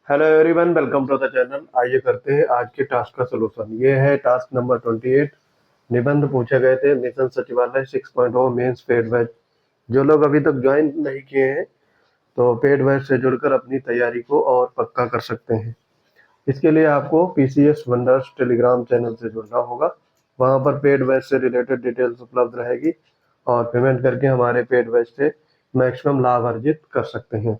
Hello everyone, welcome to the channel. आइए करते हैं आज के टास्क का सोल्यूशन। ये है टास्क नंबर 28। निबंध पूछे गए थे मिशन सचिवालय 6.0 मेंस पेड बैच। जो लोग अभी तक ज्वाइन नहीं किए हैं तो पेड बैच से जुड़कर अपनी तैयारी को और पक्का कर सकते हैं। इसके लिए आपको पीसीएस वंडर्स टेलीग्राम चैनल से जुड़ना होगा। वहां पर पेड बैच से रिलेटेड डिटेल्स उपलब्ध रहेगी और पेमेंट करके हमारे पेड बैच से मैक्सिमम लाभ अर्जित कर सकते हैं।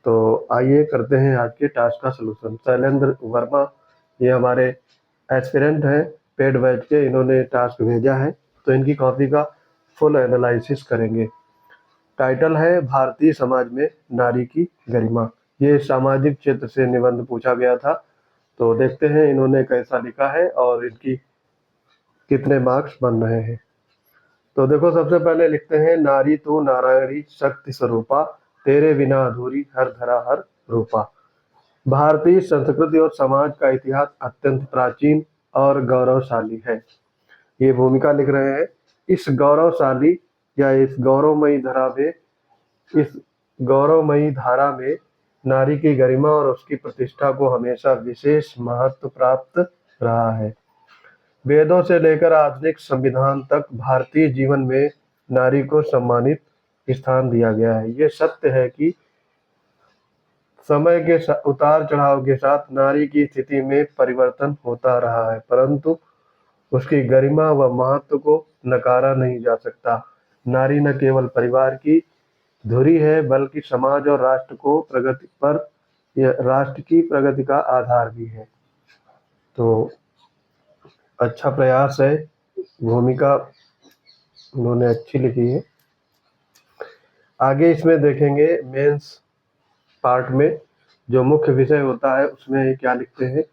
तो आइए करते हैं आज के टास्क का सलूशन। शैलेंद्र वर्मा, ये हमारे एस्पिरेंट हैं पेड बैच के। इन्होंने टास्क भेजा है तो इनकी कॉपी का फुल एनालिसिस करेंगे। टाइटल है भारतीय समाज में नारी की गरिमा। ये सामाजिक क्षेत्र से निबंध पूछा गया था। तो देखते हैं इन्होंने कैसा लिखा है और इनकी कितने मार्क्स बन रहे हैं। तो देखो, सबसे पहले लिखते हैं, नारी तू नारायणी शक्ति स्वरूपा, तेरे बिना अधूरी हर धरा हर रूपा। भारतीय संस्कृति और समाज का इतिहास अत्यंत प्राचीन और गौरवशाली है। ये भूमिका लिख रहे हैं। इस गौरवशाली या इस गौरवमयी धारा में नारी की गरिमा और उसकी प्रतिष्ठा को हमेशा विशेष महत्व प्राप्त रहा है। वेदों से लेकर आधुनिक संविधान तक भारतीय जीवन में नारी को सम्मानित स्थान दिया गया है। ये सत्य है कि समय के उतार चढ़ाव के साथ नारी की स्थिति में परिवर्तन होता रहा है, परंतु उसकी गरिमा व महत्व को नकारा नहीं जा सकता। नारी न केवल परिवार की धुरी है बल्कि समाज और राष्ट्र की प्रगति का आधार भी है। तो अच्छा प्रयास है, भूमिका उन्होंने अच्छी लिखी है। आगे इसमें देखेंगे मेंस पार्ट में जो मुख्य विषय होता है उसमें क्या लिखते हैं।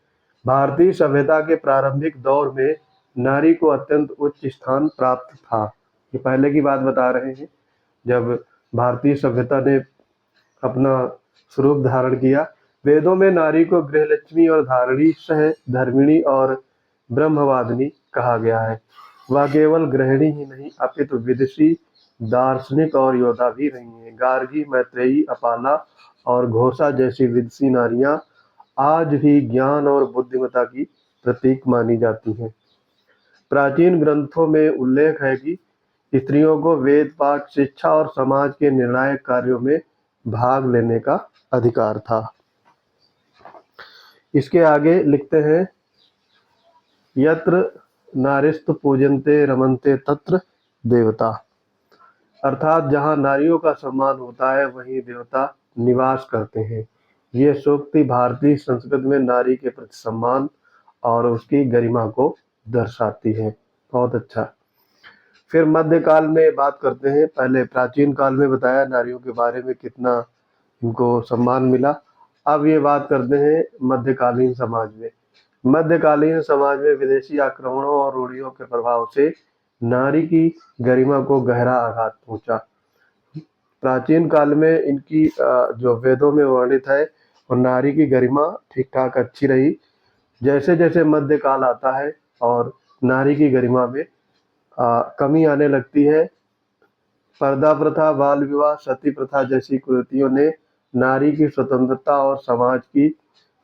भारतीय सभ्यता के प्रारंभिक दौर में नारी को अत्यंत उच्च स्थान प्राप्त था। ये पहले की बात बता रहे हैं, जब भारतीय सभ्यता ने अपना स्वरूप धारण किया। वेदों में नारी को गृहलक्ष्मी और धारिणी, सह धर्मिणी और ब्रह्मवादिनी कहा गया है। वह केवल गृहिणी ही नहीं अपितु विदुषी, दार्शनिक और योद्धा भी रही हैं। गार्गी, मैत्रेयी, अपाला और घोषा जैसी विदुषी नारियां आज भी ज्ञान और बुद्धिमत्ता की प्रतीक मानी जाती हैं। प्राचीन ग्रंथों में उल्लेख है कि स्त्रियों को वेद पाठ, शिक्षा और समाज के निर्णायक कार्यों में भाग लेने का अधिकार था। इसके आगे लिखते हैं, यत्र नारीस्तु पूजन्ते रमन्ते तत्र देवता। अर्थात जहाँ नारियों का सम्मान होता है वहीं देवता निवास करते हैं। ये सूक्ति भारतीय संस्कृति में नारी के प्रति सम्मान और उसकी गरिमा को दर्शाती है। बहुत अच्छा। फिर मध्यकाल में बात करते हैं। पहले प्राचीन काल में बताया नारियों के बारे में कितना इनको सम्मान मिला। अब ये बात करते हैं मध्यकालीन समाज में। मध्यकालीन समाज में विदेशी आक्रमणों और रूढ़ियों के प्रभाव से नारी की गरिमा को गहरा आघात पहुंचा। प्राचीन काल में इनकी जो वेदों में वर्णित है और नारी की गरिमा ठीक ठाक अच्छी रही। जैसे जैसे मध्यकाल आता है और नारी की गरिमा में कमी आने लगती है। पर्दा प्रथा, बाल विवाह, सती प्रथा जैसी कुरीतियों ने नारी की स्वतंत्रता और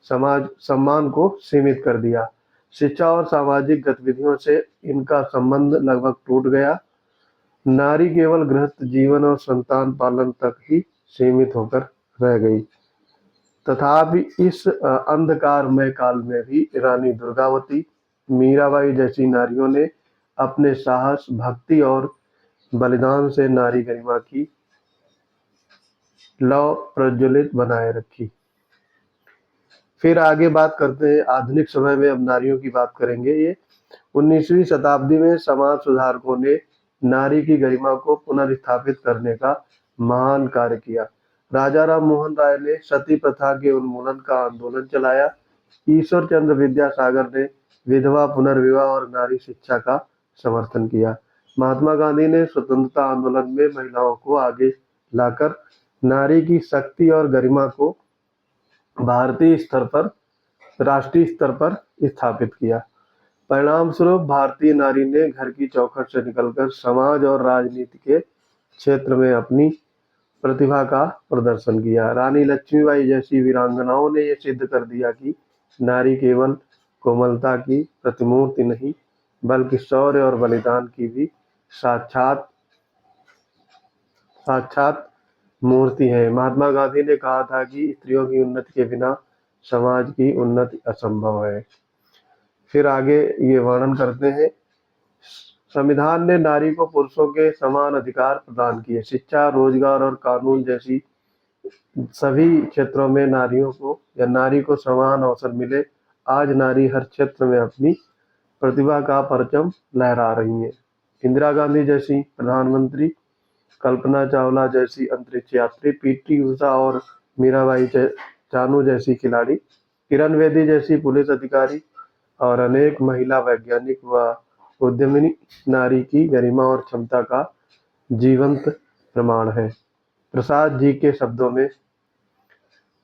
समाज सम्मान को सीमित कर दिया। शिक्षा और सामाजिक गतिविधियों से इनका संबंध लगभग टूट गया। नारी केवल गृहस्थ जीवन और संतान पालन तक ही सीमित होकर रह गई। तथापि इस अंधकारमय काल में भी रानी दुर्गावती, मीराबाई जैसी नारियों ने अपने साहस, भक्ति और बलिदान से नारी गरिमा की लौ प्रज्वलित बनाए रखी। फिर आगे बात करते हैं आधुनिक समय में। अब नारियों की बात करेंगे। ये 19वीं शताब्दी में समाज सुधारकों ने नारी की गरिमा को पुनर्स्थापित करने का महान कार्य किया। राजा राम मोहन राय ने सती प्रथा के उन्मूलन का आंदोलन चलाया। ईश्वर चंद्र विद्यासागर ने विधवा पुनर्विवाह और नारी शिक्षा का समर्थन किया। महात्मा गांधी ने स्वतंत्रता आंदोलन में महिलाओं को आगे लाकर नारी की शक्ति और गरिमा को भारतीय स्तर पर, राष्ट्रीय स्तर पर स्थापित किया। परिणाम स्वरूप भारतीय नारी ने घर की चौखट से निकलकर समाज और राजनीति के क्षेत्र में अपनी प्रतिभा का प्रदर्शन किया। रानी लक्ष्मीबाई जैसी वीरांगनाओं ने यह सिद्ध कर दिया कि नारी केवल कोमलता की प्रतिमूर्ति नहीं, बल्कि शौर्य और बलिदान की भी साक्षात साक्षात मूर्ति है। महात्मा गांधी ने कहा था कि स्त्रियों की उन्नति के बिना समाज की उन्नति असंभव है। फिर आगे ये वर्णन करते हैं, संविधान ने नारी को पुरुषों के समान अधिकार प्रदान किए। शिक्षा, रोजगार और कानून जैसी सभी क्षेत्रों में नारी को समान अवसर मिले। आज नारी हर क्षेत्र में अपनी प्रतिभा का परचम लहरा रही है। इंदिरा गांधी जैसी प्रधानमंत्री, कल्पना चावला जैसी अंतरिक्ष यात्री, पीटी उषा और मीराबाई चानू जैसी खिलाड़ी, किरण बेदी जैसी पुलिस अधिकारी और अनेक महिला वैज्ञानिक व उद्यमिनी नारी की गरिमा और क्षमता का जीवंत प्रमाण है। प्रसाद जी के शब्दों में,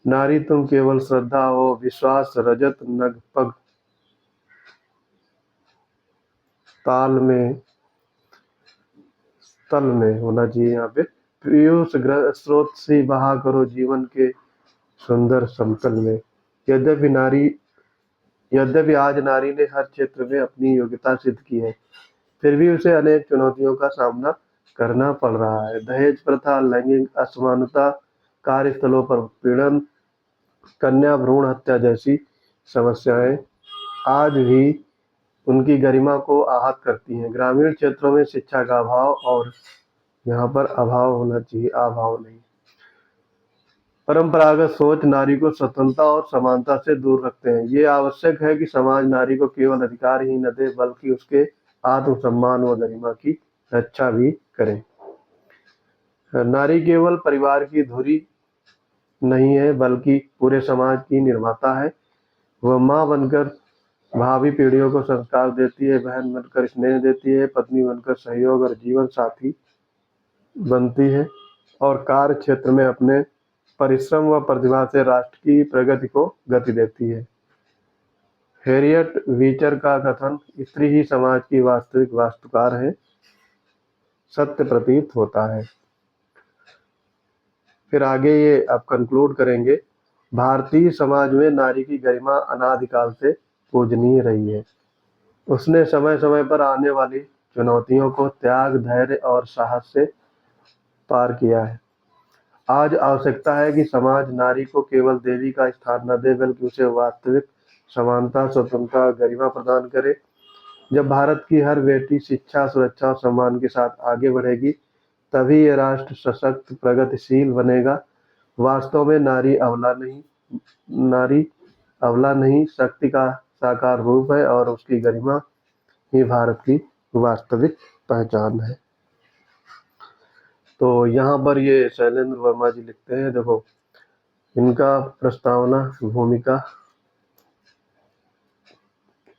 नारी तुम केवल श्रद्धा हो, विश्वास रजत नग पग ताल में तल में होना चाहिए। यहाँ पे पीयूष स्रोत से बहा करो जीवन के सुंदर समतल में। यद्यपि आज नारी ने हर क्षेत्र में अपनी योग्यता सिद्ध की है, फिर भी उसे अनेक चुनौतियों का सामना करना पड़ रहा है। दहेज प्रथा, लैंगिक असमानता, कार्यस्थलों पर उत्पीड़न, कन्या भ्रूण हत्या जैसी समस्याएं आज भी उनकी गरिमा को आहत करती हैं। ग्रामीण क्षेत्रों में शिक्षा का अभाव, और यहाँ पर अभाव होना चाहिए, अभाव नहीं। परंपरागत सोच नारी को स्वतंत्रता और समानता से दूर रखते हैं। ये आवश्यक है कि समाज नारी को केवल अधिकार ही न दे, बल्कि उसके आत्मसम्मान व गरिमा की रक्षा भी करे। नारी केवल परिवार की धुरी नहीं है, बल्कि पूरे समाज की निर्माता है। वह माँ बनकर भावी पीढ़ियों को संस्कार देती है, बहन बनकर स्नेह देती है, पत्नी बनकर सहयोग और जीवन साथी बनती है, और कार्य क्षेत्र में अपने परिश्रम व प्रतिभा से राष्ट्र की प्रगति को गति देती है। हैरियट बीचर का कथन, स्त्री ही समाज की वास्तविक वास्तुकार है, सत्य प्रतीत होता है। फिर आगे ये आप कंक्लूड करेंगे, भारतीय समाज में नारी की गरिमा अनादिकाल से पूजनीय रही है। उसने समय समय पर आने वाली चुनौतियों को त्याग, धैर्य और साहस से पार किया है। आज आवश्यकता है कि समाज नारी को केवल देवी का स्थान न दे, बल्कि उसे वास्तविक समानता, स्वतंत्रता, गरिमा प्रदान करे। जब भारत की हर बेटी शिक्षा, सुरक्षा और सम्मान के साथ आगे बढ़ेगी, तभी ये राष्ट्र सशक्त, प्रगतिशील बनेगा। वास्तव में नारी अबला नहीं, शक्ति का साकार रूप है, और उसकी गरिमा ही भारत की वास्तविक पहचान है। तो यहाँ पर ये शैलेंद्र वर्मा जी लिखते हैं, देखो इनका प्रस्तावना भूमिका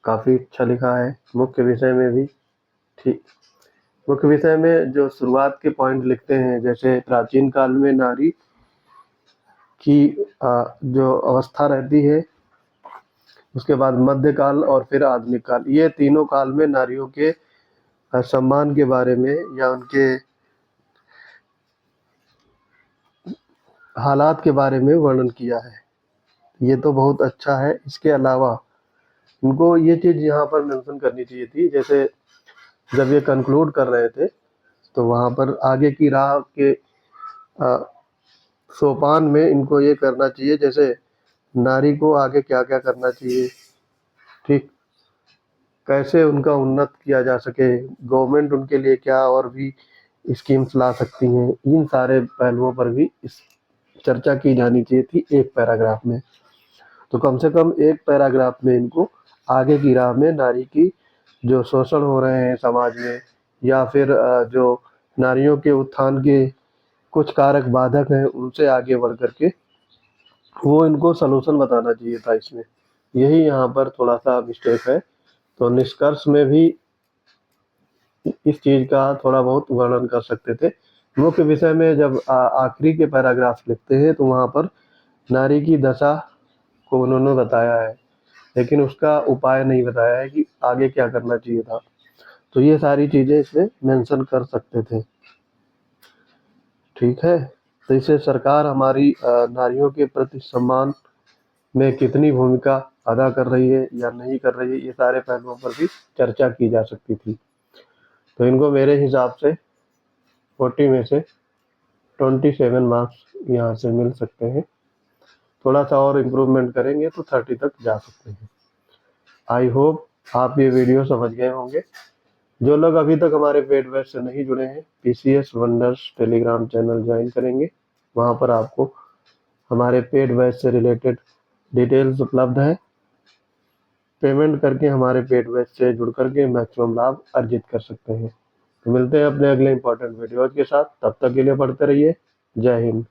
काफी अच्छा लिखा है। मुख्य विषय में भी ठीक, मुख्य विषय में जो शुरुआत के पॉइंट लिखते हैं, जैसे प्राचीन काल में नारी की जो अवस्था रहती है, उसके बाद मध्यकाल और फिर आधुनिक काल, ये तीनों काल में नारियों के सम्मान के बारे में या उनके हालात के बारे में वर्णन किया है। ये तो बहुत अच्छा है। इसके अलावा उनको ये चीज़ यहाँ पर मेंशन करनी चाहिए थी, जैसे जब ये कंक्लूड कर रहे थे तो वहाँ पर आगे की राह के सोपान में इनको ये करना चाहिए, जैसे नारी को आगे क्या क्या करना चाहिए, ठीक, कैसे उनका उन्नत किया जा सके, गवर्नमेंट उनके लिए क्या और भी स्कीम्स ला सकती हैं, इन सारे पहलुओं पर भी इस चर्चा की जानी चाहिए थी एक पैराग्राफ में। तो कम से कम एक पैराग्राफ में इनको आगे की राह में नारी की जो शोषण हो रहे हैं समाज में, या फिर जो नारियों के उत्थान के कुछ कारक बाधक हैं, उनसे आगे बढ़ करके वो इनको सलूशन बताना चाहिए था इसमें। यही यहाँ पर थोड़ा सा मिस्टेक है। तो निष्कर्ष में भी इस चीज़ का थोड़ा बहुत वर्णन कर सकते थे। मुख्य विषय में जब आखिरी के पैराग्राफ लिखते हैं तो वहाँ पर नारी की दशा को उन्होंने बताया है, लेकिन उसका उपाय नहीं बताया है कि आगे क्या करना चाहिए था। तो ये सारी चीज़ें इसमें मेंशन कर सकते थे, ठीक है। तो इससे सरकार हमारी नारियों के प्रति सम्मान में कितनी भूमिका अदा कर रही है या नहीं कर रही है, ये सारे पहलुओं पर भी चर्चा की जा सकती थी। तो इनको मेरे हिसाब से 40 में से 27 मार्क्स यहाँ से मिल सकते हैं। थोड़ा सा और इम्प्रूवमेंट करेंगे तो 30 तक जा सकते हैं। आई होप आप ये वीडियो समझ गए होंगे। जो लोग अभी तक हमारे पेड बैच से नहीं जुड़े हैं, PCS wonders Telegram channel join करेंगे। वहाँ पर आपको हमारे पेड बैच से रिलेटेड डिटेल्स उपलब्ध है। पेमेंट करके हमारे पेड बैच से जुड़ करके मैक्सिमम लाभ अर्जित कर सकते हैं। तो मिलते हैं अपने अगले इंपॉर्टेंट वीडियोज के साथ। तब तक के लिए पढ़ते रहिए। जय हिंद।